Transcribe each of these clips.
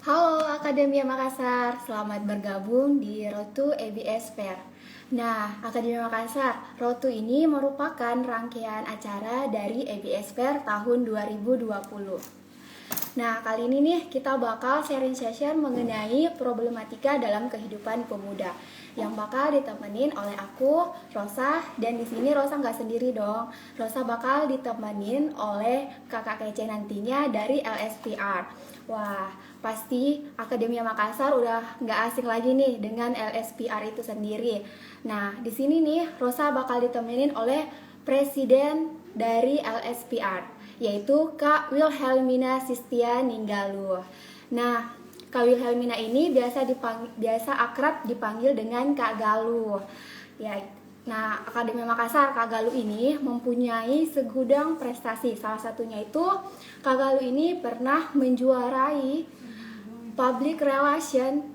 Halo Akademia Makassar, selamat bergabung di Road to ABS Fair. Nah, Akademia Makassar, Road to ini merupakan rangkaian acara dari ABS Fair tahun 2020. Nah, kali ini nih kita bakal sharing session mengenai problematika dalam kehidupan pemuda yang bakal ditemenin oleh aku, Rosa, dan di sini Rosa nggak sendiri dong. Rosa bakal ditemenin oleh kakak kece nantinya dari LSPR. Wah, pasti Akademia Makassar udah nggak asing lagi nih dengan LSPR itu sendiri. Nah, di sini nih Rosa bakal ditemenin oleh Presiden dari LSPR, yaitu Kak Wilhelmina Sistia Ninggalu. Nah, Kak Wilhelmina ini biasa akrab dipanggil dengan Kak Galuh. Ya, nah, Akademi Makassar Kak Galuh ini mempunyai segudang prestasi. Salah satunya itu Kak Galuh ini pernah menjuarai Public Relation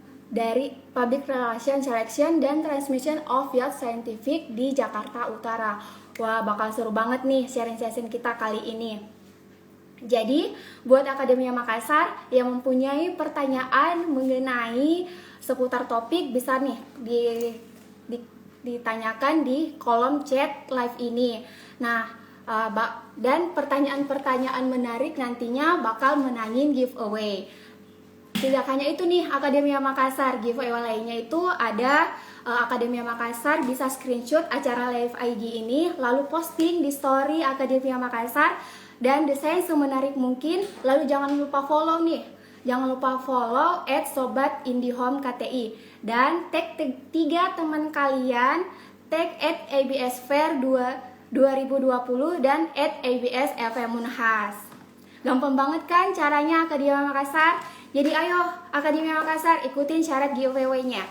Selection dan Transmission of Youth Scientific di Jakarta Utara. Wah, bakal seru banget nih sharing session kita kali ini. Jadi, buat Akademia Makassar yang mempunyai pertanyaan mengenai seputar topik bisa nih ditanyakan di kolom chat live ini. Nah, dan pertanyaan-pertanyaan menarik nantinya bakal menangin giveaway. Tidak hanya itu nih Akademia Makassar, giveaway lainnya itu ada Akademia Makassar bisa screenshot acara live IG ini lalu posting di story Akademia Makassar dan desain semenarik mungkin. Lalu jangan lupa follow nih. Jangan lupa follow @sobatindihome_kti dan tag 3 teman kalian, tag @absfair 2020 dan @absfmunhas. Gampang banget kan caranya Akademia Makassar? Jadi ayo Akademia Makassar ikutin syarat giveaway-nya.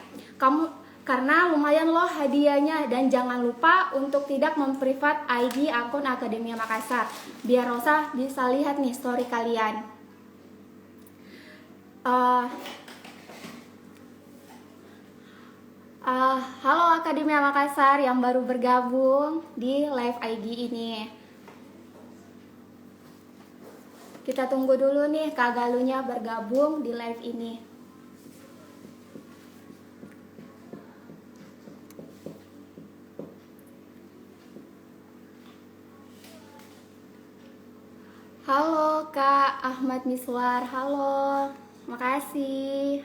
Karena lumayan loh hadiahnya, dan jangan lupa untuk tidak memprivat ID akun Akademia Makassar biar Rosa bisa lihat nih story kalian. Halo Akademia Makassar yang baru bergabung di live IG ini. Kita tunggu dulu nih Kak Galuhnya bergabung di live ini. Halo Kak Ahmad Miswar, halo, makasih.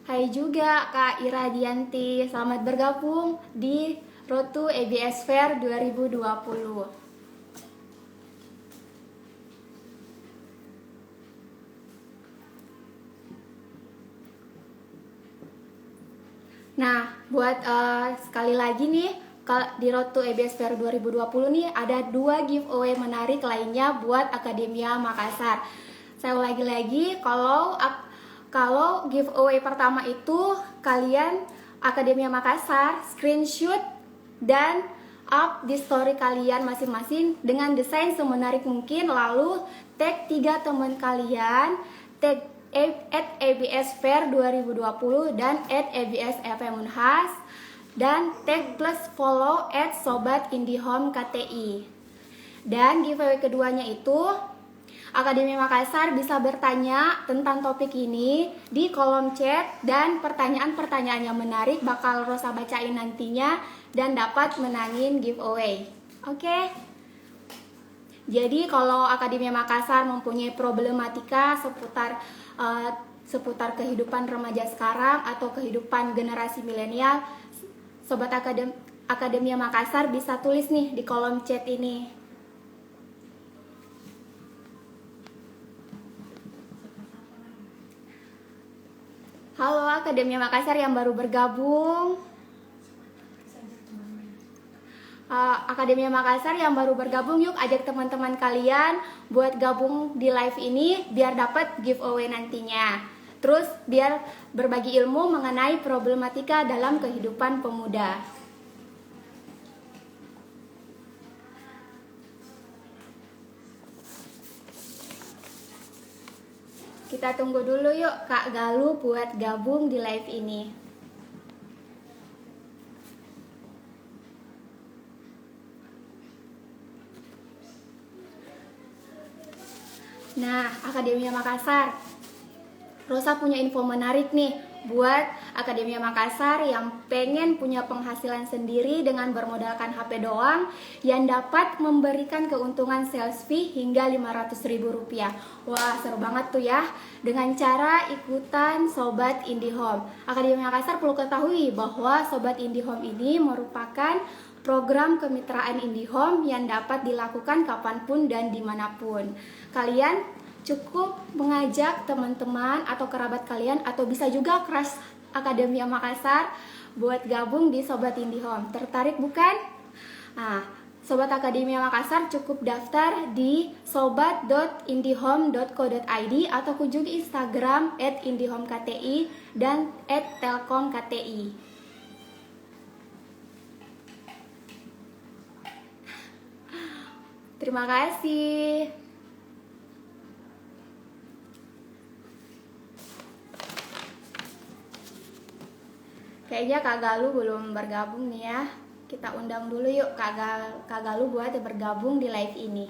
Hai juga Kak Ira Dianti, selamat bergabung di Road to ABS Fair 2020. Nah, buat sekali lagi nih di Road to ABS Fair 2020 nih ada 2 giveaway menarik lainnya buat Akademia Makassar. Saya ulangi lagi, kalau giveaway pertama itu kalian Akademia Makassar screenshot dan up di story kalian masing-masing dengan desain semenarik mungkin, lalu tag 3 teman kalian, tag @absfair 2020 dan @absfmunhas dan tag plus follow @sobatindihome_kti. Dan giveaway keduanya itu Akademi Makassar bisa bertanya tentang topik ini di kolom chat, dan pertanyaan-pertanyaan yang menarik bakal Rosa bacain nantinya dan dapat menangin giveaway. Oke? Jadi kalau Akademi Makassar mempunyai problematika seputar kehidupan remaja sekarang atau kehidupan generasi milenial, Sobat Akademia Makassar bisa tulis nih di kolom chat ini. Halo Akademia Makassar yang baru bergabung. Akademia Makassar yang baru bergabung, yuk ajak teman-teman kalian buat gabung di live ini biar dapat giveaway nantinya. Terus biar berbagi ilmu mengenai problematika dalam kehidupan pemuda. Kita tunggu dulu yuk Kak Galuh buat gabung di live ini. Nah, Akademia Makassar, Rosa punya info menarik nih buat Akademia Makassar yang pengen punya penghasilan sendiri dengan bermodalkan HP doang yang dapat memberikan keuntungan sales fee hingga Rp500.000. Wah, seru banget tuh ya. Dengan cara ikutan Sobat IndiHome. Akademia Makassar perlu ketahui bahwa Sobat IndiHome ini merupakan program kemitraan IndiHome yang dapat dilakukan kapanpun dan dimanapun. Kalian cukup mengajak teman-teman atau kerabat kalian atau bisa juga crush Akademia Makassar buat gabung di Sobat IndiHome. Tertarik bukan? Nah, Sobat Akademia Makassar cukup daftar di sobat.indihome.co.id atau kunjungi Instagram @indihomekti dan @telkomkti. Terima kasih. Kayaknya Kak Galuh belum bergabung nih ya. Kita undang dulu yuk Kak Galuh buat bergabung di live ini.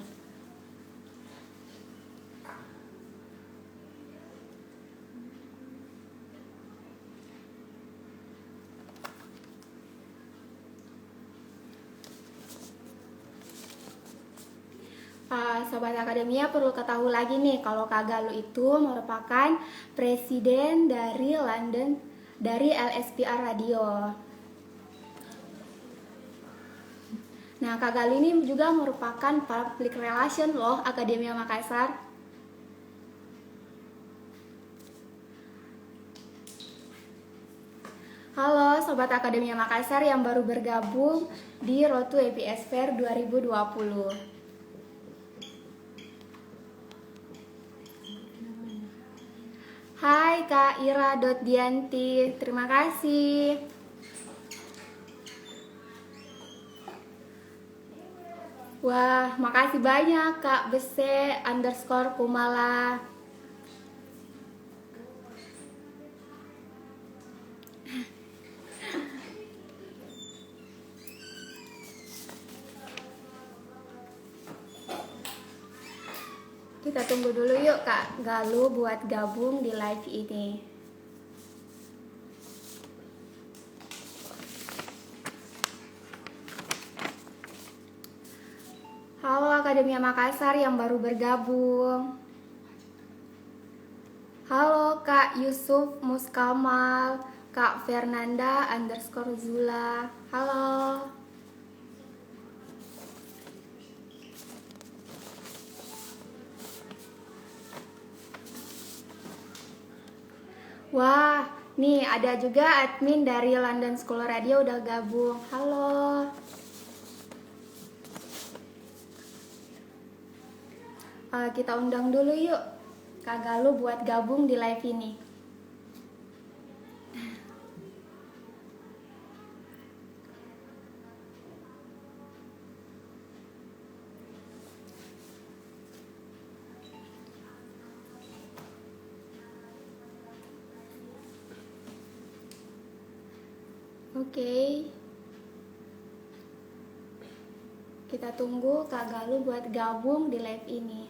Sobat Akademia perlu ketahui lagi nih kalau Kak Galuh itu merupakan presiden dari LSPR Radio. Nah, Kak Galuh ini juga merupakan public relation loh Akademia Makassar. Halo Sobat Akademia Makassar yang baru bergabung di Road to EBS Fair 2020. Hai Kak Ira.Dianti, terima kasih. Wah, makasih banyak Kak Bese_Kumala. Kita tunggu dulu yuk Kak Galuh buat gabung di live ini. Halo Akademia Makassar yang baru bergabung. Halo Kak Yusuf Muskamal, Kak Fernanda_Zula. Halo. Wah, nih ada juga admin dari London School Radio udah gabung. Halo. Kita undang dulu yuk Kak Galuh buat gabung di live ini. Oke. Kita tunggu Kak Galuh buat gabung di live ini.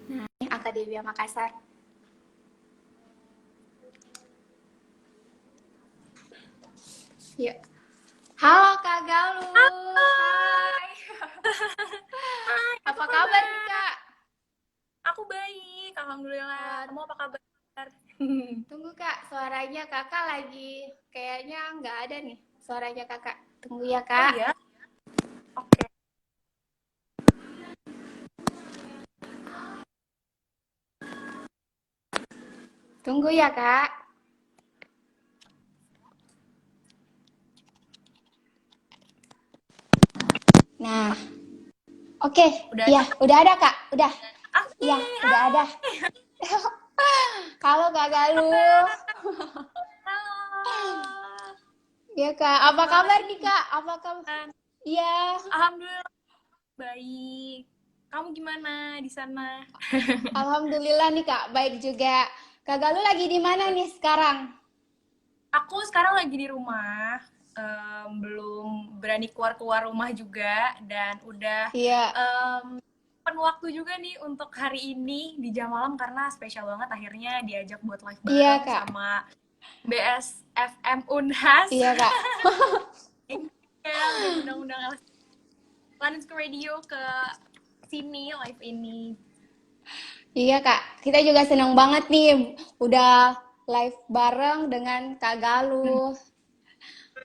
Nah, ini Akademia Makassar. Yuk. Halo Kak Galuh. Hai. Hai, Apa kabar nih Kak? aku baik, alhamdulillah. Kamu apa kabar? Tunggu Kak, suaranya Kakak lagi kayaknya nggak ada nih suaranya Kakak. Tunggu ya Oh Kak. iya? Oke. Tunggu ya Kak. Nah, oke. Iya, udah ada Kak. Udah. Oke. Iya, udah ada. Halo Kak Galuh. Halo. Ya Kak, apa kabar nih Kak? Apa kabar? Iya. Alhamdulillah baik. Kamu gimana di sana? Alhamdulillah nih Kak, baik juga. Kak Galuh lagi di mana nih sekarang? Aku sekarang lagi di rumah. belum berani keluar rumah juga, dan udah Iya, penuh waktu juga nih untuk hari ini di jam malam karena spesial banget akhirnya diajak buat live iya bareng Kak, sama BSFM Unhas. iya Kak, Ya, udah undang-undang London School Radio ke sini live ini. iya Kak. Kita juga senang banget nih udah live bareng dengan Kak Galuh.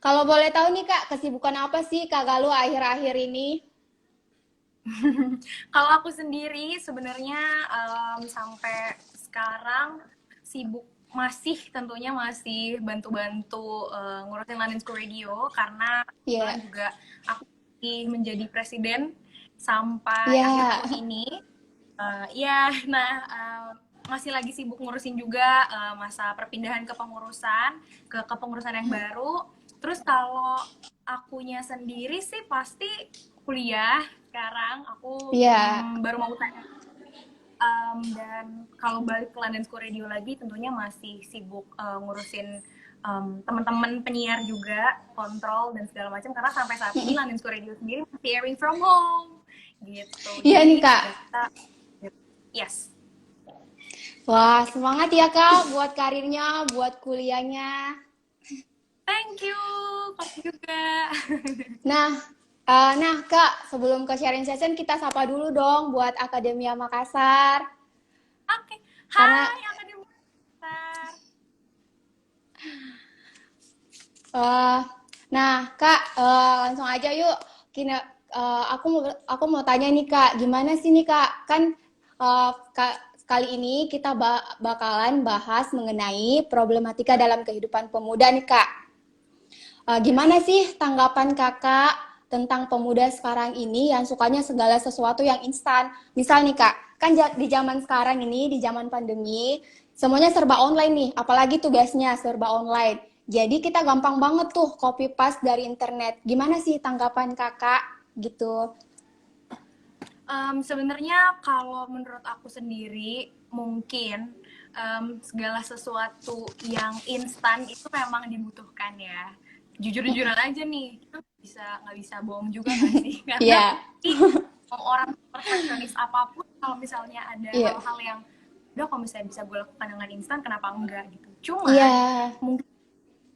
Kalau boleh tahu nih Kak, kesibukan apa sih Kak Galuh akhir-akhir ini? Kalau aku sendiri sebenarnya sampai sekarang sibuk, masih tentunya masih bantu-bantu ngurusin London School Radio karena kebetulan Iya, juga aku menjadi presiden sampai akhir iya, tahun ini. Ya, nah masih lagi sibuk ngurusin juga masa perpindahan ke kepengurusan yang baru. Terus kalau akunya sendiri sih pasti kuliah sekarang. Aku iya. baru mau tanya. Dan kalau balik ke London School Radio lagi, tentunya masih sibuk ngurusin teman-teman penyiar juga, kontrol dan segala macam. Karena sampai saat ini London School Radio sendiri masih airing from home, gitu. Iya Jadi nih Kak. ya kita, yes. Wah, semangat ya Kak buat karirnya, buat kuliahnya. Thank you, kamu juga. Nah, nah Kak, sebelum ke sharing session kita sapa dulu dong buat Akademia Makassar. Oke, Karena, hai Akademi Besar. eh, nah Kak, langsung aja yuk. Kina, aku mau tanya nih Kak, gimana sih nih Kak? Kan Kak, kali ini kita bakalan bahas mengenai problematika dalam kehidupan pemuda nih Kak. Gimana sih tanggapan kakak tentang pemuda sekarang ini yang sukanya segala sesuatu yang instan? Misal nih kak, kan di zaman sekarang ini, di zaman pandemi, semuanya serba online nih, apalagi tugasnya serba online. Jadi kita gampang banget tuh copy paste dari internet. Gimana sih tanggapan kakak gitu? Sebenarnya kalau menurut aku sendiri mungkin segala sesuatu yang instan itu memang dibutuhkan ya. Jujur-jujuran aja nih, kita nggak bisa bohong juga nggak sih? Karena Iya, mau orang perfeksionis apapun, kalau misalnya ada iya, hal-hal yang udah kalau misalnya bisa gue lakukan dengan instan, kenapa enggak gitu? iya, Cuman mungkin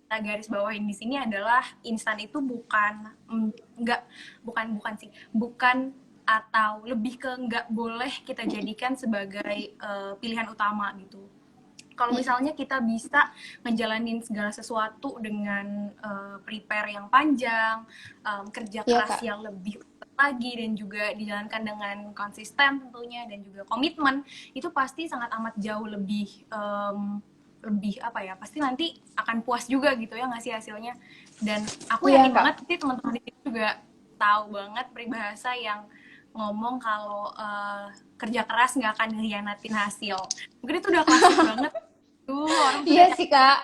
kita garis bawahin di sini adalah instan itu bukan nggak bukan sih, bukan atau lebih ke nggak boleh kita jadikan sebagai pilihan utama gitu. Kalau misalnya kita bisa ngejalanin segala sesuatu dengan prepare yang panjang, kerja iya keras kak, yang lebih lagi, dan juga dijalankan dengan konsisten tentunya, dan juga komitmen, itu pasti sangat amat jauh lebih apa ya, pasti nanti akan puas juga gitu ya ngasih hasilnya. Dan aku iya yakin kak. banget sih teman-teman di sini juga tahu banget peribahasa yang ngomong kalau kerja keras nggak akan ngehianatin hasil. Mungkin itu udah klasik banget tuh, orang tuh Iya udah sih kak.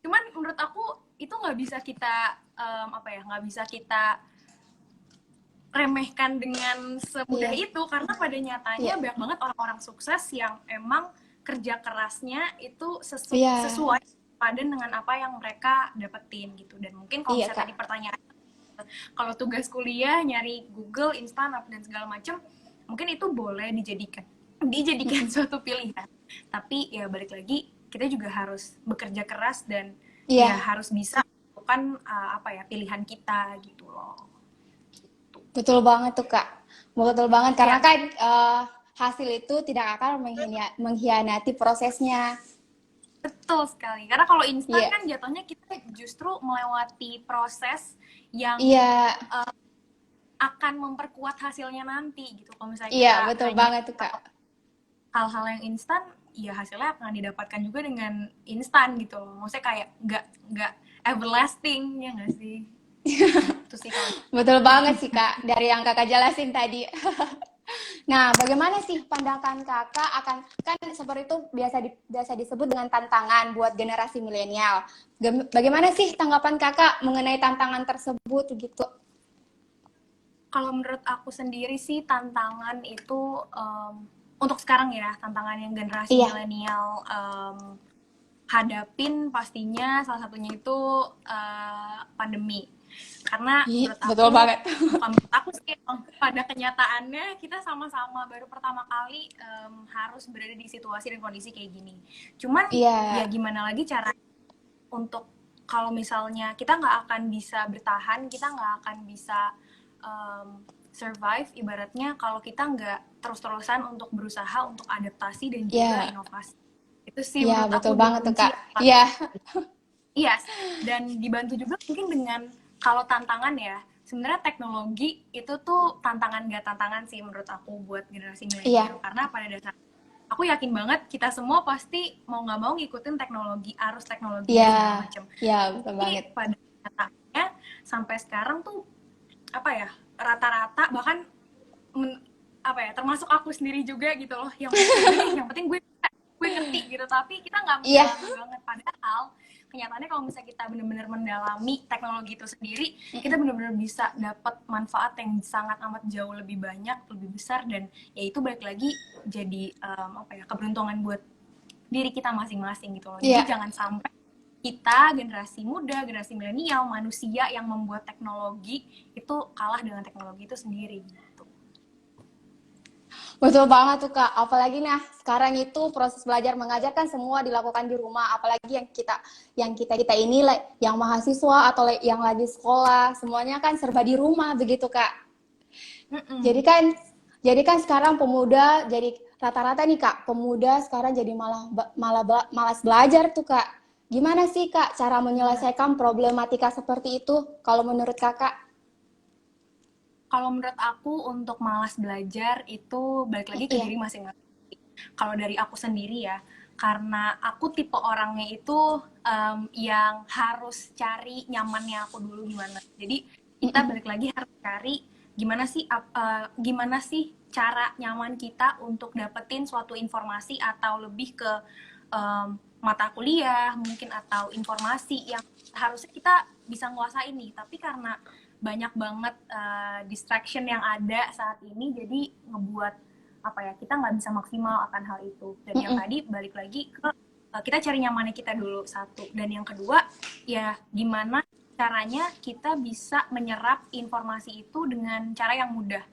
cuman menurut aku itu nggak bisa kita apa ya, nggak bisa kita remehkan dengan semudah Iya, itu, karena pada nyatanya iya, banyak banget orang-orang sukses yang emang kerja kerasnya itu iya, sesuai padan dengan apa yang mereka dapetin gitu. Dan mungkin kalau iya misalnya kak. tadi pertanyaan, kalau tugas kuliah nyari Google instan dan segala macam, mungkin itu boleh dijadikan suatu pilihan, tapi ya balik lagi kita juga harus bekerja keras dan Iya, ya harus bisa melakukan apa ya, pilihan kita gitu loh. betul banget tuh Kak. Betul banget karena Ya, kan hasil itu tidak akan mengkhianati prosesnya. betul sekali. Karena kalau instan Iya, kan jatuhnya kita justru melewati proses yang iya, akan memperkuat hasilnya nanti gitu. Kalau misalnya iya, kita betul hanya banget tuh Kak. hal-hal yang instan, ya hasilnya akan didapatkan juga dengan instan gitu loh. Maksudnya kayak nggak everlasting, ya nggak sih? Itu sih kalau. Betul banget sih Kak dari yang Kakak jelasin tadi. Nah, bagaimana sih pandangan Kakak akan kan seperti itu biasa disebut dengan tantangan buat generasi milenial. Bagaimana sih tanggapan Kakak mengenai tantangan tersebut gitu? Kalau menurut aku sendiri sih tantangan itu untuk sekarang ya, tantangan yang generasi Iya, milenial hadapin pastinya salah satunya itu pandemi. Karena menurut Betul aku, banget. bukan menurut aku sih, pada kenyataannya kita sama-sama baru pertama kali harus berada di situasi dan kondisi kayak gini. Cuman Iya, ya gimana lagi cara untuk, kalau misalnya kita nggak akan bisa bertahan, kita nggak akan bisa survive ibaratnya kalau kita nggak terus-terusan untuk berusaha untuk adaptasi dan juga iya, inovasi. Itu sih iya, menurut betul aku dua banget tuh kunci Kak. yang paling. Iya, Iya, dan dibantu juga mungkin dengan, kalau tantangan ya, sebenarnya teknologi itu tuh tantangan gak tantangan sih menurut aku buat generasi iya, milenial, karena pada dasarnya aku yakin banget kita semua pasti mau nggak mau ngikutin teknologi, arus teknologi iya, dan segala macam. iya, betul Tapi banget. pada nyatanya sampai sekarang tuh apa ya, rata-rata bahkan apa ya, termasuk aku sendiri juga gitu loh, yang udah deh yang penting gue ngerti gitu, tapi kita nggak Iya, mendalami banget. Padahal kenyataannya kalau misalnya kita benar-benar mendalami teknologi itu sendiri, kita benar-benar bisa dapat manfaat yang sangat amat jauh lebih banyak, lebih besar, dan ya itu balik lagi jadi apa ya, keberuntungan buat diri kita masing-masing gitu loh. Jadi iya. jangan sampai kita generasi muda, generasi milenial, manusia yang membuat teknologi itu kalah dengan teknologi itu sendiri gitu. Betul banget tuh Kak. Apalagi nah sekarang itu proses belajar mengajar kan semua dilakukan di rumah. Apalagi yang kita ini yang mahasiswa atau yang lagi sekolah semuanya kan serba di rumah begitu Kak. Jadi Mm-mm. kan jadi kan sekarang pemuda jadi rata-rata nih Kak, pemuda sekarang jadi malas belajar tuh Kak. Gimana sih Kak cara Iya. menyelesaikan problematika seperti itu kalau menurut Kakak? Kalau menurut aku untuk malas belajar itu balik lagi ke Iya. diri masing-masing. Kalau dari aku sendiri ya, karena aku tipe orangnya itu yang harus cari nyamannya aku dulu gimana. Jadi kita balik lagi harus cari gimana sih cara nyaman kita untuk dapetin suatu informasi atau lebih ke mata kuliah mungkin, atau informasi yang harusnya kita bisa nguasain nih, tapi karena banyak banget distraction yang ada saat ini, jadi ngebuat apa ya, kita nggak bisa maksimal akan hal itu. Dan yang tadi balik lagi ke kita cari nyamannya kita dulu, satu, dan yang kedua ya gimana caranya kita bisa menyerap informasi itu dengan cara yang mudah.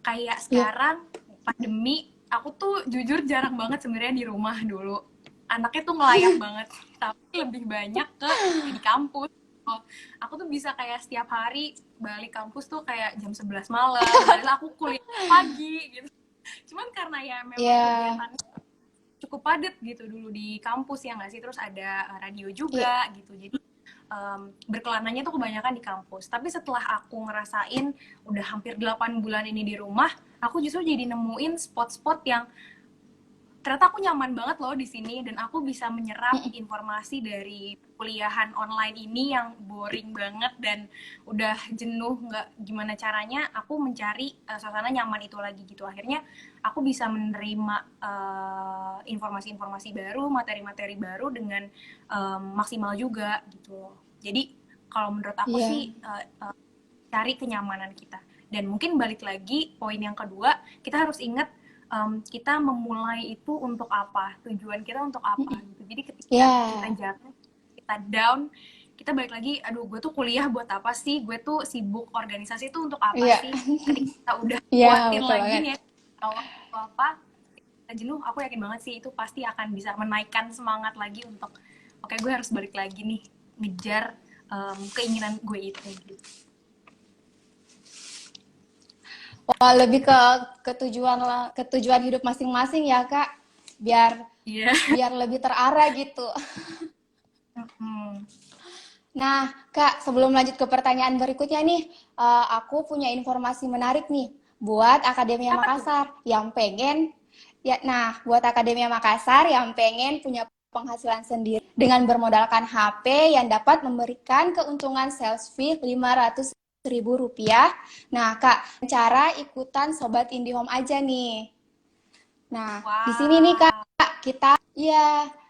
Kayak Iya. sekarang pandemi, aku tuh jujur jarang banget sebenarnya di rumah dulu, anaknya tuh ngelayap banget, tapi lebih banyak ke di kampus. Oh, aku tuh bisa kayak setiap hari balik kampus tuh kayak jam 11 malam, padahal aku kuliah pagi gitu. Cuman karena ya memang Iya. kegiatannya cukup padat gitu dulu di kampus ya nggak sih, terus ada radio Iya. juga gitu, jadi berkelananya tuh kebanyakan di kampus. Tapi setelah aku ngerasain udah hampir 8 bulan ini di rumah, aku justru jadi nemuin spot-spot yang ternyata aku nyaman banget loh di sini, dan aku bisa menyerap informasi dari kuliahan online ini yang boring banget dan udah jenuh, nggak gimana caranya aku mencari suasana nyaman itu lagi gitu. Akhirnya aku bisa menerima informasi-informasi baru, materi-materi baru dengan maksimal juga gitu loh. Jadi kalau menurut aku Iya. sih cari kenyamanan kita. Dan mungkin balik lagi poin yang kedua, kita harus ingat kita memulai itu untuk apa, tujuan kita untuk apa gitu. Jadi ketika kita Iya. jatuh, kita down, kita balik lagi, aduh gue tuh kuliah buat apa sih, gue tuh sibuk organisasi tuh untuk apa Iya. sih. Ketika kita udah Iya, kuatin betul lagi banget. nih kalau apa, kita jenuh, aku yakin banget sih itu pasti akan bisa menaikkan semangat lagi untuk oke, gue harus balik lagi nih ngejar keinginan gue itu gitu. Wah, lebih ke tujuan hidup masing-masing ya, Kak. Biar Iya. biar lebih terarah gitu. Hmm. Nah, Kak, sebelum lanjut ke pertanyaan berikutnya nih, aku punya informasi menarik nih buat Akademia Apa tuh? Makassar yang pengen buat Akademia Makassar yang pengen punya penghasilan sendiri dengan bermodalkan HP yang dapat memberikan keuntungan sales fee Rp500.000. Nah, Kak, cara ikutan Sobat IndiHome aja nih. Nah, di sini nih Kak,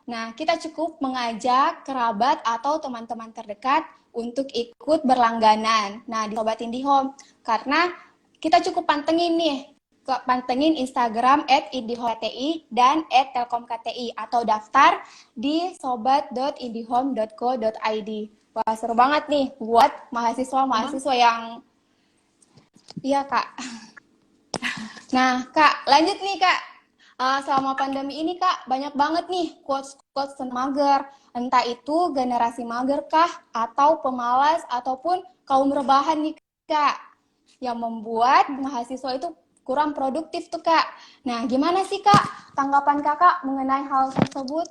Wow. kita cukup mengajak kerabat atau teman-teman terdekat untuk ikut berlangganan. Nah, di Sobat IndiHome karena kita cukup pantengin nih pantengin Instagram @indihome.kti dan @telkomkti atau daftar di sobat.indihome.co.id. Wah, seru banget nih buat mahasiswa-mahasiswa yang iya, Kak. Nah, Kak, lanjut nih, Kak. Selama pandemi ini, Kak, banyak banget nih quotes-quotes tentang mager. Entah itu generasi mager kah, atau pemalas, ataupun kaum rebahan nih, Kak. Yang membuat mahasiswa itu kurang produktif tuh, Kak. Nah, gimana sih, Kak, tanggapan Kakak mengenai hal tersebut?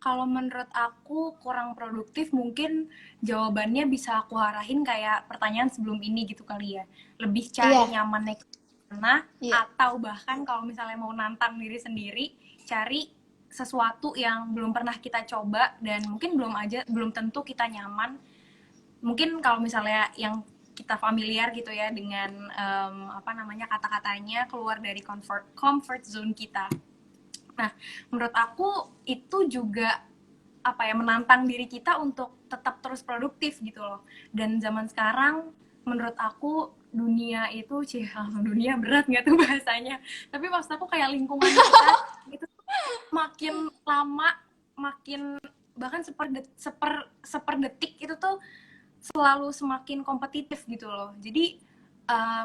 Kalau menurut aku kurang produktif, mungkin jawabannya bisa aku arahin kayak pertanyaan sebelum ini gitu kali ya. Lebih cari Iya, nyamannya karena, iya. atau bahkan kalau misalnya mau nantang diri sendiri, cari sesuatu yang belum pernah kita coba dan mungkin belum tentu kita nyaman. Mungkin kalau misalnya yang kita familiar gitu ya dengan apa namanya, kata-katanya keluar dari comfort zone kita. Nah, menurut aku itu juga apa ya, menantang diri kita untuk tetap terus produktif gitu loh. Dan zaman sekarang menurut aku dunia itu dunia berat nggak tuh bahasanya. Tapi maksud aku kayak lingkungan kita itu makin lama makin, bahkan seper detik itu tuh selalu semakin kompetitif gitu loh. Jadi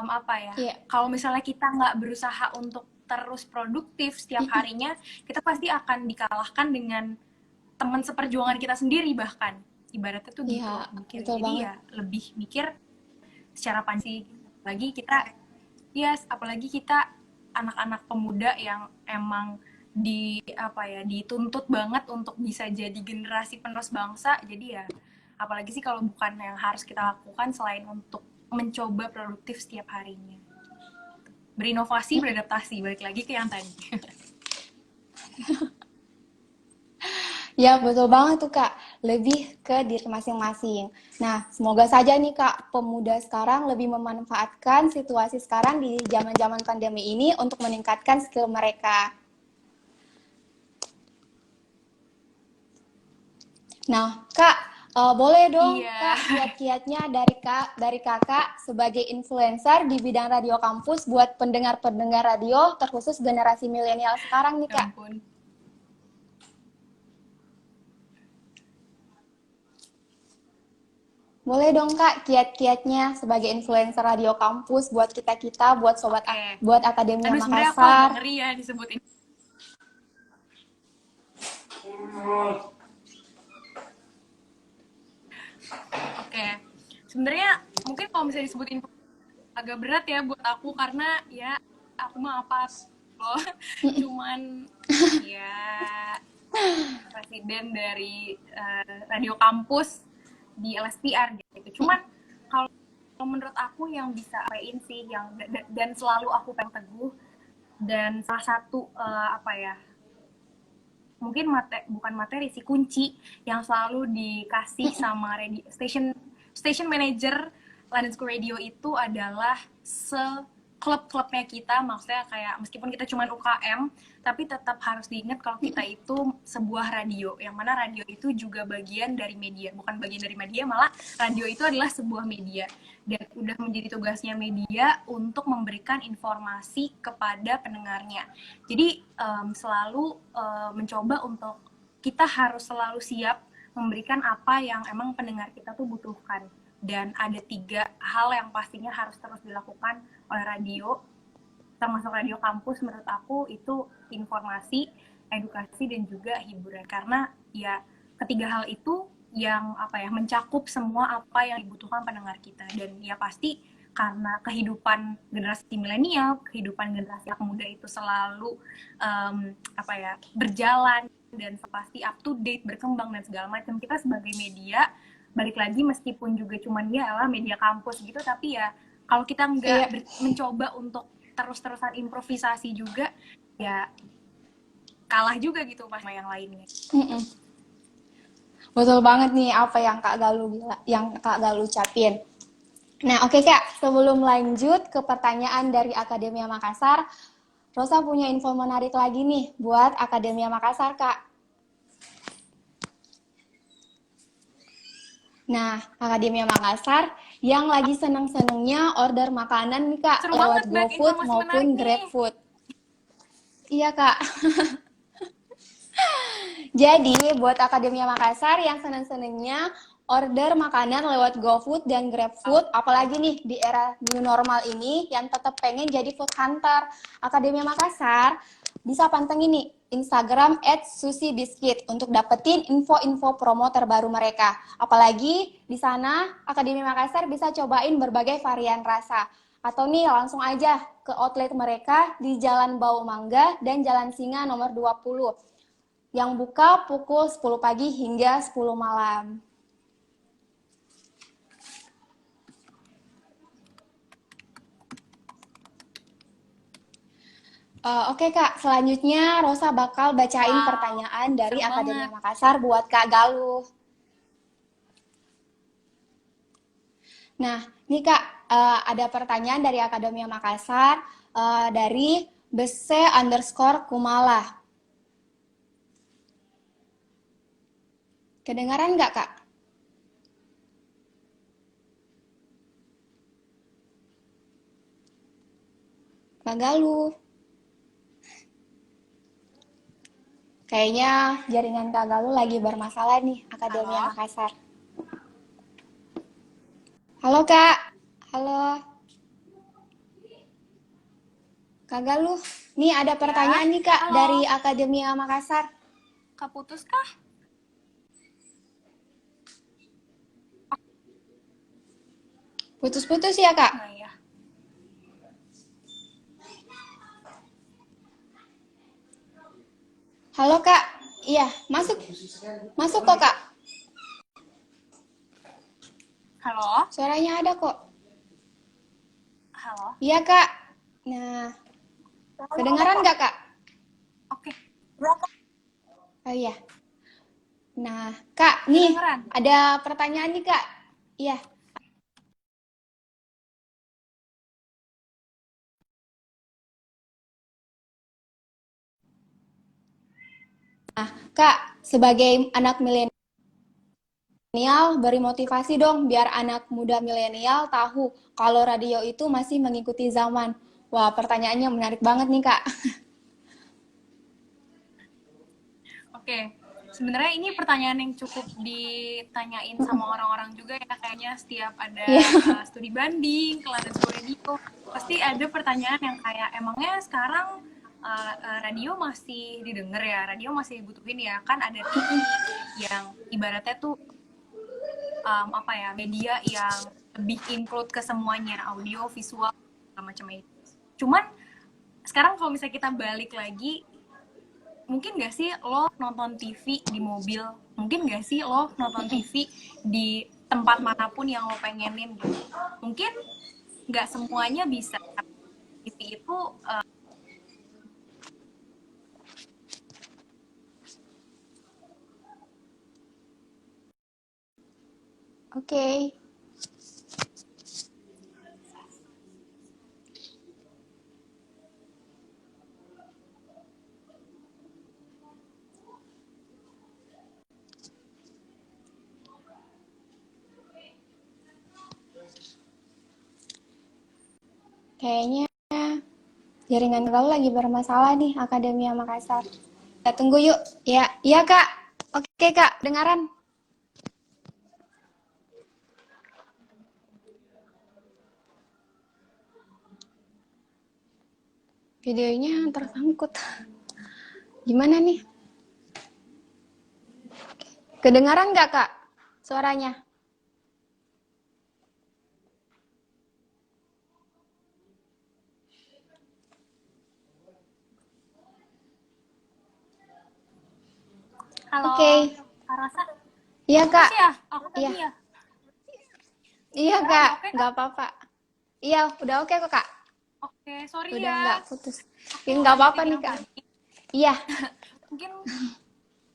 apa ya? Iya. Kalau misalnya kita nggak berusaha untuk terus produktif setiap harinya, kita pasti akan dikalahkan dengan teman seperjuangan kita sendiri, bahkan ibaratnya tuh gitu Iya, mikir. betul Jadi banget. ya lebih mikir secara pansi. Lagi kita, yes, apalagi kita anak-anak pemuda yang emang dituntut banget untuk bisa jadi generasi penerus bangsa. Jadi ya apalagi sih kalau bukan yang harus kita lakukan selain untuk mencoba produktif setiap harinya, berinovasi, beradaptasi, balik lagi ke yang tadi. Ya, betul banget tuh, Kak. Lebih ke diri masing-masing. Nah, semoga saja nih, Kak, pemuda sekarang lebih memanfaatkan situasi sekarang di zaman-zaman pandemi ini untuk meningkatkan skill mereka. Nah, Kak, boleh dong, Iya. Kak, kiat-kiatnya dari Kakak sebagai influencer di bidang radio kampus buat pendengar-pendengar radio, terkhusus generasi milenial sekarang nih, Ya Kak. ampun. Boleh dong, Kak, kiat-kiatnya sebagai influencer radio kampus buat kita-kita, Oke. buat Akademia Aduh, sebenarnya aku Makassar. agak ngeri ya disebutin. Oke. Sebenarnya mungkin kalau misalnya disebutin agak berat ya buat aku, karena ya aku mah apa loh. Cuman ya presiden dari radio kampus di LSPR gitu. Cuman kalau menurut aku yang bisa apain sih, yang dan selalu aku pegang teguh, dan salah satu apa ya, mungkin bukan materi sih, kunci yang selalu dikasih sama station manager London School Radio itu adalah klub-klubnya kita. Maksudnya kayak meskipun kita cuma UKM, tapi tetap harus diingat kalau kita itu sebuah radio, yang mana radio itu juga bagian dari media, bukan bagian dari media, malah radio itu adalah sebuah media, dan udah menjadi tugasnya media untuk memberikan informasi kepada pendengarnya. Jadi selalu mencoba untuk, kita harus selalu siap memberikan apa yang emang pendengar kita tuh butuhkan. Dan ada 3 hal yang pastinya harus terus dilakukan oleh radio, termasuk radio kampus menurut aku, itu informasi, edukasi, dan juga hiburan. Karena ya ketiga hal itu yang apa ya, mencakup semua apa yang dibutuhkan pendengar kita. Dan ya pasti karena kehidupan generasi milenial, kehidupan generasi muda itu selalu apa ya, berjalan dan pasti up to date, berkembang dan segala macam. Kita sebagai media, balik lagi, meskipun juga cuman ya lah media kampus gitu, tapi ya kalau kita nggak mencoba untuk terus-terusan improvisasi juga, ya kalah juga gitu pas sama yang lainnya. Betul banget nih apa yang Kak Galuh ucapin. Nah, oke, Kak, sebelum lanjut ke pertanyaan dari Akademia Makassar, Rosa punya info menarik lagi nih buat Akademia Makassar, Kak. Nah, Akademia Makassar yang lagi seneng-senengnya order makanan nih Kak, Seru lewat banget, banyak GoFood informasi maupun menarik nih. GrabFood. Iya Kak. Jadi, buat Akademia Makassar yang seneng-senengnya order makanan lewat GoFood dan GrabFood, apalagi nih di era new normal ini yang tetap pengen jadi food hunter, Akademia Makassar bisa pantengin nih Instagram @susibiscuit untuk dapetin info-info promo terbaru mereka. Apalagi di sana Akademia Makassar bisa cobain berbagai varian rasa. Atau nih langsung aja ke outlet mereka di Jalan Bau Mangga dan Jalan Singa nomor 20 yang buka pukul 10 pagi hingga 10 malam. Oke Kak, selanjutnya Rosa bakal bacain Wow, pertanyaan dari seru Akademia banget. Makassar buat Kak Galuh. Nah, nih Kak, ada pertanyaan dari Akademia Makassar dari bese_kumala. Kedengaran nggak Kak? Kak Galuh. Kayaknya jaringan Kak Galuh lagi bermasalah nih, Akademia Halo? Makassar. Halo Kak, halo Kak Galuh. Nih ada Ya, pertanyaan nih Kak dari halo. Akademia Makassar. Keputus kah? Putus-putus ya Kak? Nah ya. Halo Kak, iya masuk, masuk kok Kak. Halo? Suaranya ada kok. Halo? Iya Kak. Nah, kedengaran nggak Kak? Oke, Oh iya. Nah, Kak, nih kedengeran. ada pertanyaan nih Kak. Iya. Nah, Kak, sebagai anak milenial, beri motivasi dong biar anak muda milenial tahu kalau radio itu masih mengikuti zaman. Wah, pertanyaannya menarik banget nih Kak. Oke, sebenarnya ini pertanyaan yang cukup ditanyain sama orang-orang juga ya, kayaknya setiap ada Iya. studi banding, kelas radio, pasti ada pertanyaan yang kayak emangnya sekarang radio masih didengar ya, radio masih dibutuhin ya, kan ada TV yang ibaratnya tuh apa ya, media yang lebih include ke semuanya, audio, visual, macam itu. Cuman sekarang kalau misalnya kita balik lagi, mungkin gak sih lo nonton TV di mobil, mungkin gak sih lo nonton TV di tempat manapun yang lo pengenin gitu. Mungkin gak semuanya bisa. TV itu Oke. Kayaknya jaringan kalau lagi bermasalah nih Akademia Makassar. Kita tunggu yuk. Ya, iya Kak. Oke Kak, dengaran. Videonya tersangkut. Gimana nih? Kedengaran nggak Kak suaranya? halo, Oke. Rasa Iya putus Kak. ya, aku tadi Iya. ya. Iya Sekarang Kak, udah oke kan? nggak apa-apa. Iya, udah oke kok Kak. Oke, sorry Udah ya. nggak putus. Aku Ya, nggak apa-apa lanjutin nih yang Kak. tadi. Iya. Mungkin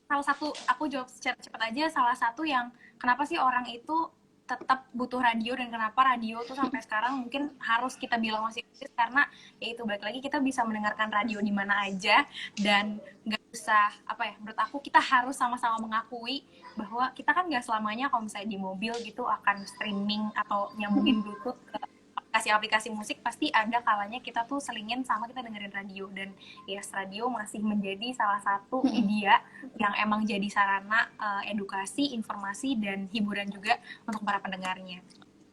salah satu, aku jawab secara cepat aja, salah satu yang kenapa sih orang itu tetap butuh radio, dan kenapa radio tuh sampai sekarang mungkin harus kita bilang masih eksis, karena ya itu balik lagi kita bisa mendengarkan radio di mana aja, dan nggak usah apa ya, menurut aku kita harus sama-sama mengakui bahwa kita kan nggak selamanya kalau misalnya di mobil gitu akan streaming atau nyambungin Bluetooth ke aplikasi-aplikasi musik. Pasti ada kalanya kita tuh selingin sama kita dengerin radio, dan ya radio masih menjadi salah satu media yang emang jadi sarana edukasi, informasi, dan hiburan juga untuk para pendengarnya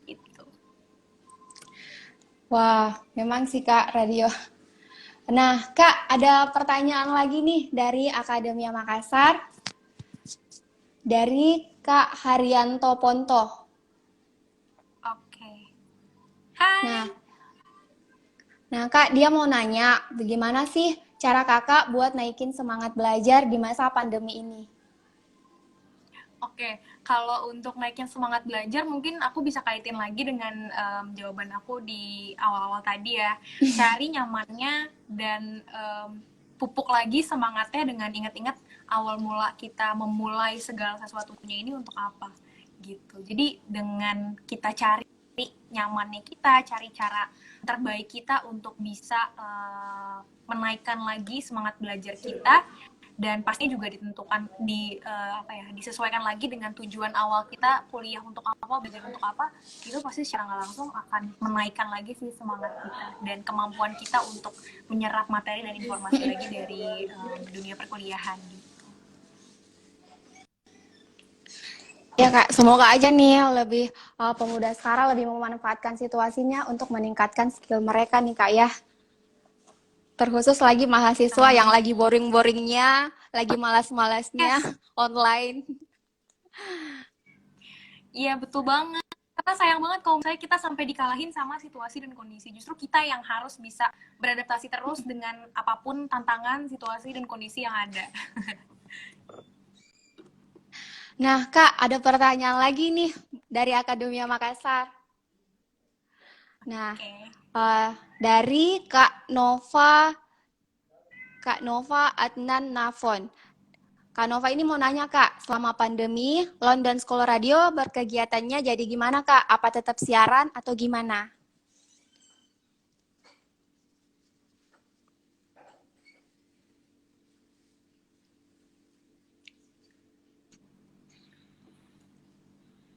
gitu. Wah, memang sih Kak, radio. Nah, Kak, ada pertanyaan lagi nih dari Akademia Makassar. Dari Kak Haryanto Ponto. Oke. Hai. Nah, Kak, dia mau nanya, bagaimana sih cara Kakak buat naikin semangat belajar di masa pandemi ini? Oke, kalau untuk naikin semangat belajar, mungkin aku bisa kaitin lagi dengan jawaban aku di awal-awal tadi ya. Cari nyamannya dan pupuk lagi semangatnya dengan ingat-ingat awal mula kita memulai segala sesuatunya ini untuk apa gitu. Jadi dengan kita cari nyamannya kita, cari cara terbaik kita untuk bisa menaikkan lagi semangat belajar kita, dan pasti juga ditentukan disesuaikan lagi dengan tujuan awal kita kuliah untuk apa, belajar untuk apa, itu pasti secara nggak langsung akan menaikkan lagi sih semangat kita dan kemampuan kita untuk menyerap materi dan informasi lagi dari dunia perkuliahan gitu. Ya Kak, semoga aja nih lebih pemuda sekarang lebih memanfaatkan situasinya untuk meningkatkan skill mereka nih Kak ya. Terkhusus lagi mahasiswa yang lagi boring-boringnya, lagi malas-malasnya online. Iya betul banget. Karena sayang banget kalau misalnya kita sampai dikalahin sama situasi dan kondisi. Justru kita yang harus bisa beradaptasi terus dengan apapun tantangan, situasi, dan kondisi yang ada. Nah Kak, ada pertanyaan lagi nih dari Akademia Makassar. Nah, dari Kak Nova Adnan Nafon. Kak Nova ini mau nanya Kak, selama pandemi, London School Radio berkegiatannya jadi gimana Kak? Apa tetap siaran atau gimana?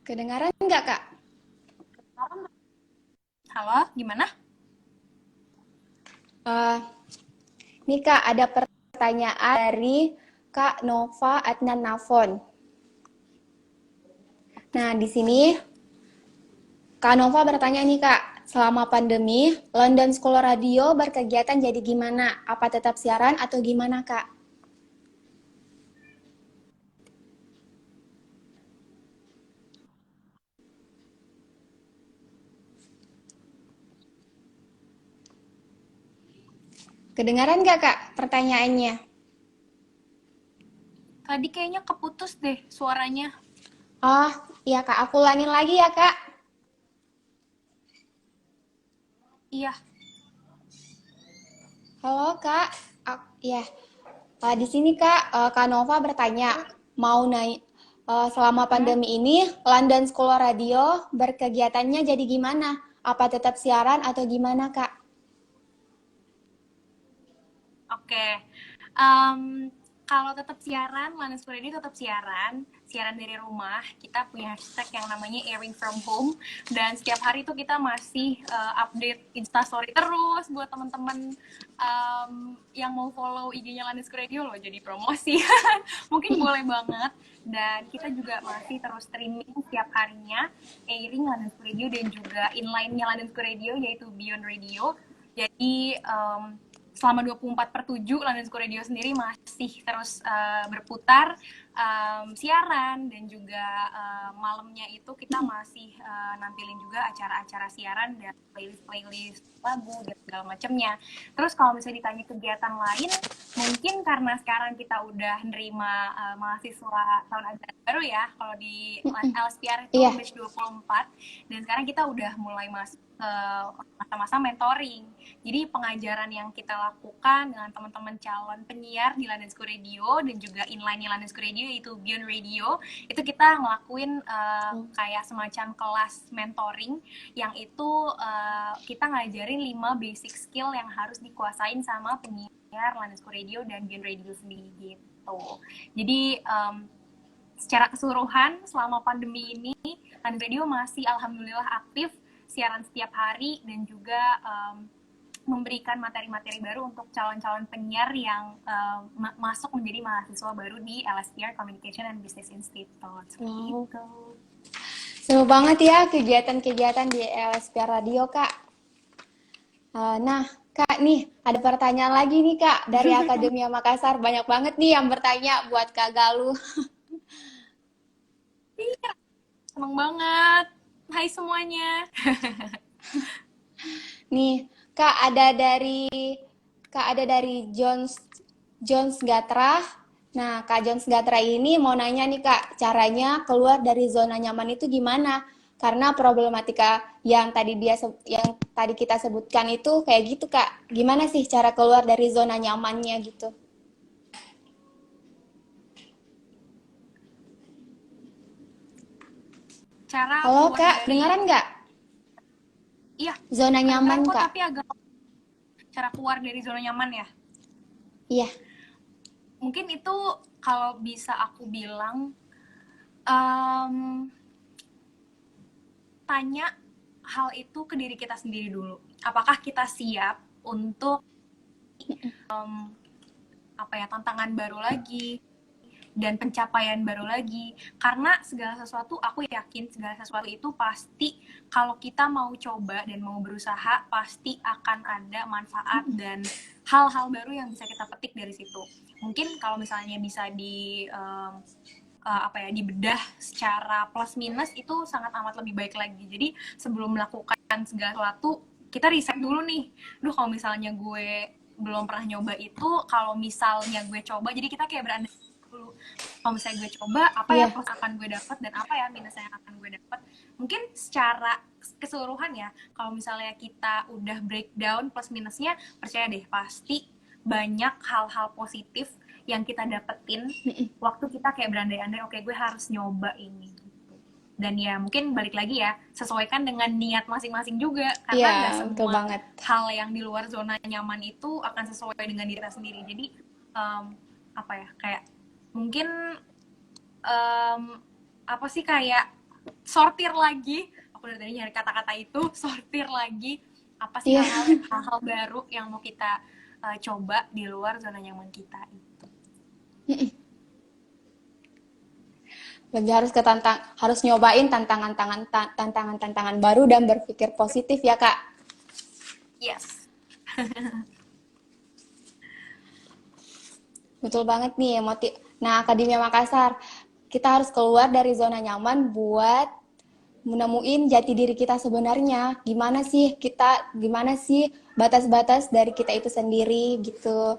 Kedengaran nggak Kak? Halo, gimana? Nih Kak, ada pertanyaan dari Kak Nova Adnan Nafon. Nah, di sini Kak Nova bertanya nih Kak, selama pandemi, London School Radio berkegiatan jadi gimana? Apa tetap siaran atau gimana Kak? Kedengaran nggak Kak pertanyaannya? Tadi kayaknya keputus deh suaranya. Oh, iya Kak, aku ulangin lagi ya Kak. Iya. Halo Kak, ya. Di sini Kak Nova bertanya, mau naik selama pandemi ini, London School Radio berkegiatannya jadi gimana? Apa tetap siaran atau gimana Kak? Oke. Kalau tetap siaran, London School Radio tetap siaran dari rumah. Kita punya hashtag yang namanya airing from home, dan setiap hari itu kita masih update Instastory terus buat teman-teman yang mau follow IG-nya London School Radio loh, jadi promosi. Mungkin boleh banget. Dan kita juga masih terus streaming setiap harinya, airing London School Radio dan juga inline-nya London School Radio, yaitu Beyond Radio. Jadi selama 24/7 London School Radio sendiri masih terus berputar, siaran, dan juga malamnya itu kita masih nampilin juga acara-acara siaran dan playlist lagu dan segala macamnya. Terus kalau misalnya ditanya kegiatan lain, mungkin karena sekarang kita udah nerima mahasiswa tahun ajaran baru ya, kalau di LSPR itu batch 24, dan sekarang kita udah mulai masuk masa-masa mentoring. Jadi pengajaran yang kita lakukan dengan teman-teman calon penyiar di London School Radio dan juga inline-nya London School Radio radio yaitu Beyond Radio. Itu kita ngelakuin kayak semacam kelas mentoring yang itu kita ngajarin 5 basic skill yang harus dikuasain sama penyiar London School Radio dan Beyond Radio sendiri gitu. Jadi secara keseluruhan selama pandemi ini London Radio masih alhamdulillah aktif siaran setiap hari dan juga memberikan materi-materi baru untuk calon-calon penyiar yang masuk menjadi mahasiswa baru di LSPR Communication and Business Institute. Wow. Gitu. Seru banget ya kegiatan-kegiatan di LSPR Radio, Kak. Nah, Kak, nih ada pertanyaan lagi nih, Kak, dari Akademia Makassar. Banyak banget nih yang bertanya buat Kak Galuh. Iya, seneng banget. Hai semuanya. Nih, Kak ada dari Jones Gatra. Nah, Kak Jones Gatra ini mau nanya nih, Kak, caranya keluar dari zona nyaman itu gimana? Karena problematika yang tadi kita sebutkan itu kayak gitu, Kak. Gimana sih cara keluar dari zona nyamannya gitu? Cara Halo, keluar Kak, dari dengaran nggak? iya, Zona nyaman, kok, Kak. tapi agak cara keluar dari zona nyaman ya. Iya. Mungkin itu kalau bisa aku bilang tanya hal itu ke diri kita sendiri dulu. Apakah kita siap untuk tantangan baru lagi dan pencapaian baru lagi? Karena segala sesuatu, aku yakin segala sesuatu itu pasti kalau kita mau coba dan mau berusaha pasti akan ada manfaat dan hal-hal baru yang bisa kita petik dari situ. Mungkin kalau misalnya bisa dibedah secara plus minus itu sangat amat lebih baik lagi. Jadi sebelum melakukan segala sesuatu kita riset dulu nih. Kalau misalnya gue belum pernah nyoba itu, kalau misalnya gue coba, jadi kita kayak berandai dulu. Kalau misalnya gue coba, apa ya plus akan gue dapat dan apa ya minus yang akan gue dapat. Mungkin secara keseluruhan ya, kalau misalnya kita udah breakdown plus minusnya, percaya deh pasti banyak hal-hal positif yang kita dapetin waktu kita kayak berandai-andai, oke, gue harus nyoba ini. Dan ya mungkin balik lagi ya, sesuaikan dengan niat masing-masing juga, karena nggak semua hal yang di luar zona nyaman itu akan sesuai dengan diri kita sendiri. Jadi kayak mungkin kayak sortir lagi. Aku dari tadi nyari kata-kata itu, sortir lagi apa sih hal-hal baru yang mau kita coba di luar zona nyaman kita itu. Lebih harus nyobain tantangan baru dan berpikir positif ya, Kak. Yes. Betul banget nih, Nah, Akademia Makassar, kita harus keluar dari zona nyaman buat menemuin jati diri kita sebenarnya. Gimana sih batas-batas dari kita itu sendiri gitu.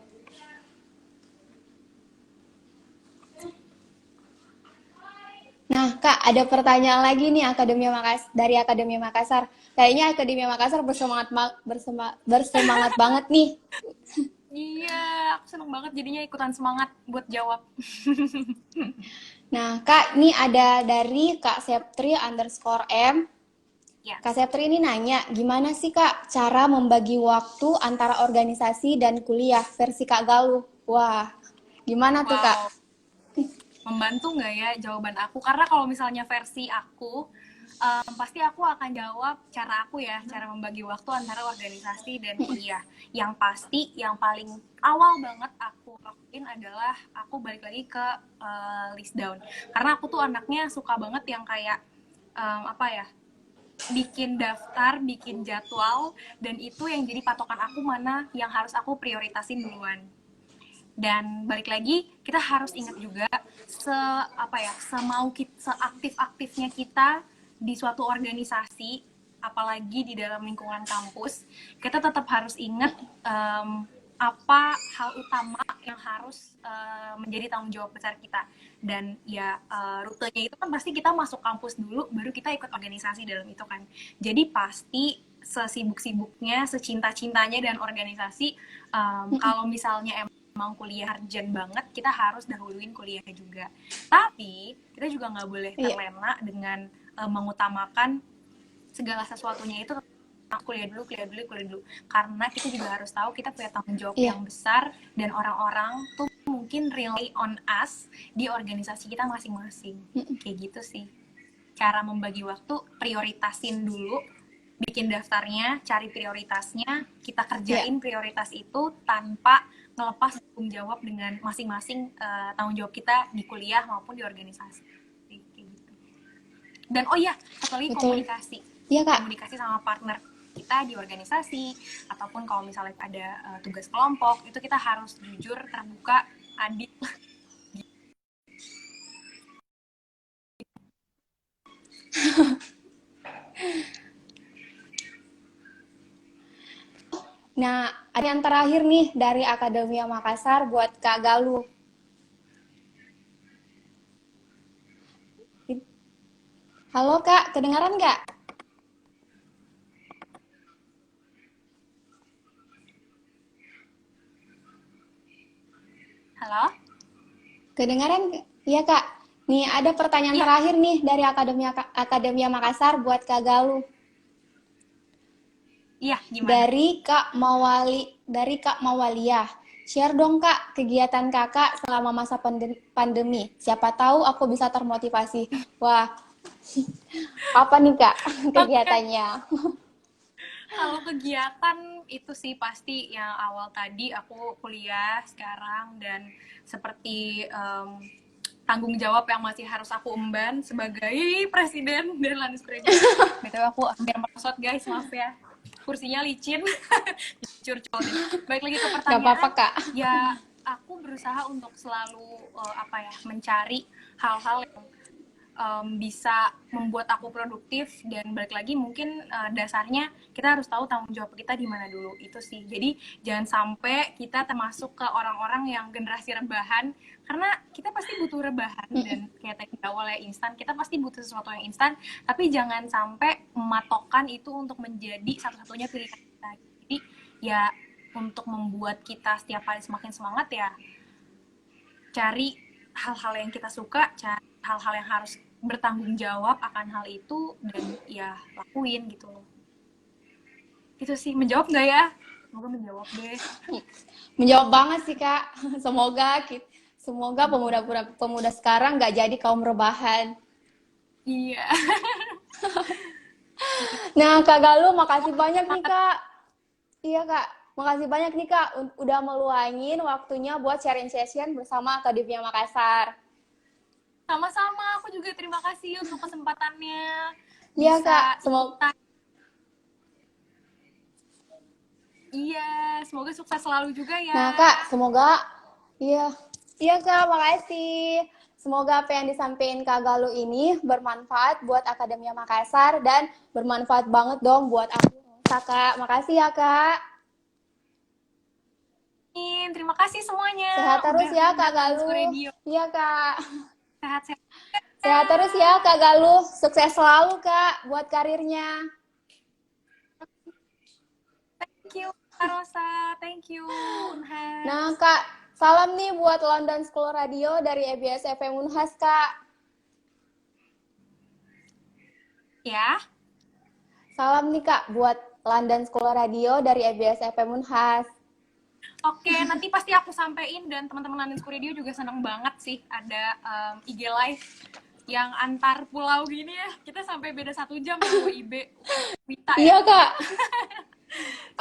Nah, Kak, ada pertanyaan lagi nih dari Akademia Makassar. Kayaknya Akademia Makassar bersemangat banget nih. Iya, aku seneng banget jadinya ikutan semangat buat jawab. Nah, Kak, ini ada dari Kak Septri_M. Ya. Kak Septri ini nanya, gimana sih Kak cara membagi waktu antara organisasi dan kuliah versi Kak Galuh? Wah, gimana tuh Kak? Membantu nggak ya jawaban aku? Karena kalau misalnya versi aku, pasti aku akan jawab cara aku ya, cara membagi waktu antara organisasi dan kuliah. Yang pasti, yang paling awal banget aku lakuin adalah aku balik lagi ke list down. Karena aku tuh anaknya suka banget yang kayak bikin daftar, bikin jadwal, dan itu yang jadi patokan aku mana yang harus aku prioritasin duluan. Dan balik lagi, kita harus ingat juga seaktif-aktifnya kita di suatu organisasi, apalagi di dalam lingkungan kampus, kita tetap harus ingat apa hal utama yang harus menjadi tanggung jawab besar kita. Dan ya rutenya itu kan pasti kita masuk kampus dulu, baru kita ikut organisasi dalam itu kan. Jadi pasti sesibuk-sibuknya, secinta-cintanya dan organisasi, kalau misalnya memang kuliah urgent banget, kita harus dahuluin kuliahnya juga. Tapi kita juga nggak boleh Iya. terlena dengan mengutamakan segala sesuatunya itu kuliah dulu. Karena kita juga harus tahu kita punya tanggung jawab Iya. yang besar dan orang-orang tuh mungkin rely on us di organisasi kita masing-masing. Kayak gitu sih. Cara membagi waktu, prioritasin dulu, bikin daftarnya, cari prioritasnya, kita kerjain prioritas itu tanpa ngelepas tanggung jawab dengan masing-masing tanggung jawab kita di kuliah maupun di organisasi. Kayak gitu. Dan oh iya, satu lagi, Betul. komunikasi. Iya, Kak. Komunikasi sama partner kita di organisasi, ataupun kalau misalnya ada tugas kelompok, itu kita harus jujur, terbuka, adil. Nah, ada yang terakhir nih dari Akademia Makassar buat Kak Galuh. Halo Kak, kedengaran nggak? Halo? Kedengaran nggak? Iya Kak. Nih ada pertanyaan terakhir nih dari Akademia Makassar buat Kak Galuh. Iya, gimana? Dari Kak Mawaliyah. Share dong Kak kegiatan Kakak selama masa pandemi. Siapa tahu aku bisa termotivasi. Wah, apa nih Kak kegiatannya? Kalau kegiatan itu sih pasti yang awal tadi aku kuliah sekarang, dan seperti tanggung jawab yang masih harus aku emban sebagai presiden dan Landes Kreatif. Betul, aku hampir merosot guys, maaf ya. Kursinya licin. Curcol deh. Baik lagi ke pertanyaan. Gak apa-apa Kak. Ya, aku berusaha untuk selalu mencari hal-hal yang bisa membuat aku produktif, dan balik lagi mungkin dasarnya kita harus tahu tanggung jawab kita di mana dulu, itu sih. Jadi jangan sampai kita termasuk ke orang-orang yang generasi rebahan, karena kita pasti butuh rebahan, dan kayak tadi awalnya instan, kita pasti butuh sesuatu yang instan, tapi jangan sampai mematokkan itu untuk menjadi satu-satunya pilihan kita. Jadi ya untuk membuat kita setiap hari semakin semangat, ya cari hal-hal yang kita suka, cari hal-hal yang harus bertanggung jawab akan hal itu, dan ya lakuin gitu loh. Itu sih. Menjawab nggak ya? Semoga menjawab deh. Menjawab banget sih Kak. Semoga pemuda sekarang nggak jadi kaum rebahan. Iya. Nah Kak Galuh, makasih banyak nih Kak. Iya Kak, makasih banyak nih Kak udah meluangin waktunya buat sharing session bersama Akademia Makassar. Sama-sama, aku juga terima kasih untuk kesempatannya. Iya Bisa Kak, semoga semoga sukses selalu juga ya. Nah Kak, semoga iya Kak, makasih. Semoga apa yang disampaikan Kak Galuh ini bermanfaat buat Akademia Makassar dan bermanfaat banget dong buat aku. Kak, makasih ya Kak. Terima kasih semuanya. Sehat terus ya Kak Landes Galuh. Radio. Iya Kak. Sehat-sehat. Sehat terus ya Kak Galuh. Sukses selalu Kak buat karirnya. Thank you Kak Rosa, thank you Unhas. Nah Kak, salam nih buat London School Radio dari EBS FM Unhas Kak. Ya. Salam nih Kak buat London School Radio dari EBS FM Unhas. Oke, nanti pasti aku sampein, dan teman-teman London School Radio juga seneng banget sih ada IG live yang antar pulau gini ya. Kita sampai beda 1 jam sama IB. Wita, Iya ya. Kak.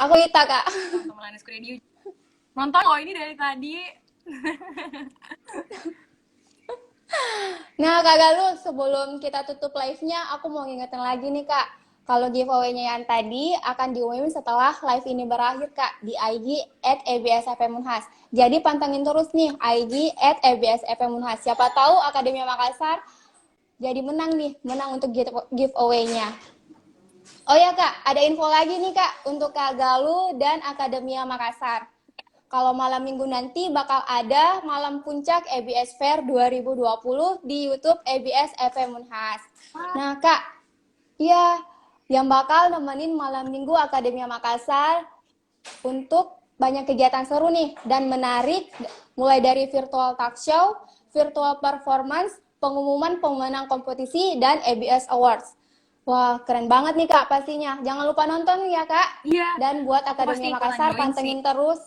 Aku Wita Kak. Teman-teman London School Radio nonton loh ini dari tadi. Nah Kak Galuh, sebelum kita tutup live-nya, aku mau ngingetin lagi nih Kak. Kalau giveaway-nya yang tadi akan diumumin setelah live ini berakhir Kak, di IG @ebsfmunhas. Jadi pantengin terus nih IG @ebsfmunhas. Siapa tahu Akademia Makassar jadi menang untuk giveaway-nya. Oh ya Kak, ada info lagi nih Kak untuk Kak Galuh dan Akademia Makassar. Kalau malam minggu nanti bakal ada Malam Puncak EBS Fair 2020 di YouTube EBS FM Unhas. Nah Kak, iya, yang bakal nemenin malam minggu Akademia Makassar untuk banyak kegiatan seru nih dan menarik, mulai dari virtual talk show, virtual performance, pengumuman pemenang kompetisi, dan ABS Awards. Wah, keren banget nih Kak pastinya. Jangan lupa nonton ya Kak. Iya, Dan buat aku pasti Akademia ikutan Makassar, join sih. pantengin terus.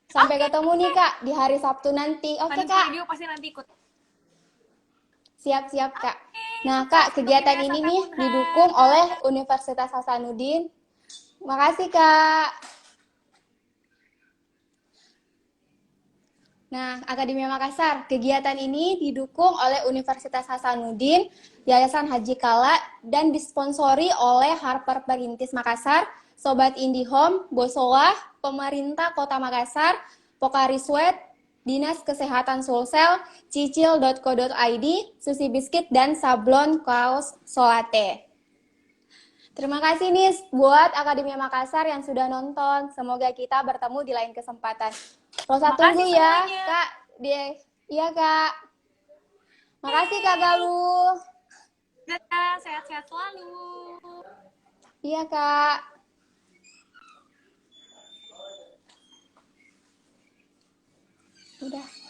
Sampai ketemu nih Kak di hari Sabtu nanti. Oke Hanif Kak, Radio pasti nanti ikut. siap-siap Kak. Nah Sukses Kak, untuk kegiatan IBS ini Angkatan nih Unhas. didukung oleh Universitas Hasanuddin. Makasih Kak. Nah, Akademia Makassar, kegiatan ini didukung oleh Universitas Hasanuddin, Yayasan Haji Kala, dan disponsori oleh Harper Perintis Makassar, Sobat IndiHome, Bosowa, Pemerintah Kota Makassar, Pocari Sweat, Dinas Kesehatan Sulsel, cicil.co.id, Susi Biskuit, dan Sablon Kaos Solate. Terima kasih nih buat Akademia Makassar yang sudah nonton. Semoga kita bertemu di lain kesempatan. Rosa tunggu Makasih ya, semuanya. Kak. Iya, Kak. Makasih, Kak Galuh. Dadah, sehat-sehat selalu. Iya, Kak. Udah.